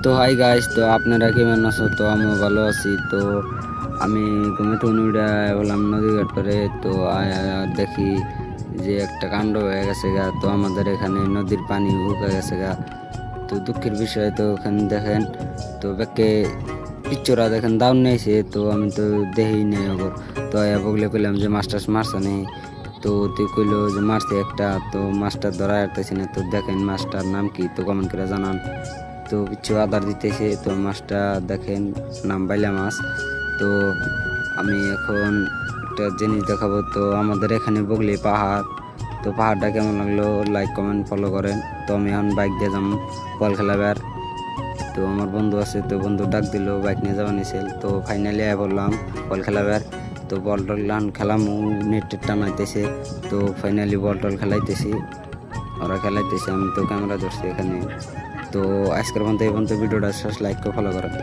তো hi guys, তো আপনারা কেমন আছো? তো আমিও ভালো আছি। তো আমি ঘুমিতে উঠে বললাম নদী ঘাট করে। তো দেখি যে একটা কাণ্ড হয়ে গেছে গা। তো আমাদের এখানে নদীর পানি শুকিয়ে গেছে গা। তো দুঃখের বিষয়, তো ওখানে দেখেন তো ব্যাকে পিচ্চরা দেখেন দাউন নিয়েছে। তো আমি তো দেখি নেই ওগর। তো বগলে কইলাম যে মাস্টার মারছে নেই। তো তুই কইলো যে মারছে একটা। তো মাছটা ধরা আসতেছি না। তো দেখেন মাছটার নাম কি, তো কমেন্ট করে জানান। তো কিছু আদার দিতেছে। তো মাছটা দেখেন নাম বাইলা মাছ। তো আমি এখন একটা জিনিস দেখাবো। তো আমাদের এখানে বগলি পাহাড়। তো পাহাড়টা কেমন লাগলো লাইক কমেন্ট ফলো করেন। তো আমি এখন বাইক দিয়ে যাম বল খেলাবার। তো আমার বন্ধু আছে, তো বন্ধু ডাক দিল বাইক নিয়ে যাওয়া নিছিল। তো ফাইনালি আয় বললাম বল খেলাবার। তো বল টল খেলাম, নেট টানাইতেছে। তো ফাইনালি বল টল খেলাইতেছি, ওরা খেলাইতেছে, আমি তো ক্যামেরা ধরছি এখানে। তো আজকের মধ্যে এই পর্যন্ত ভিডিওটা শেষ, লাইক করে ফলো করেন।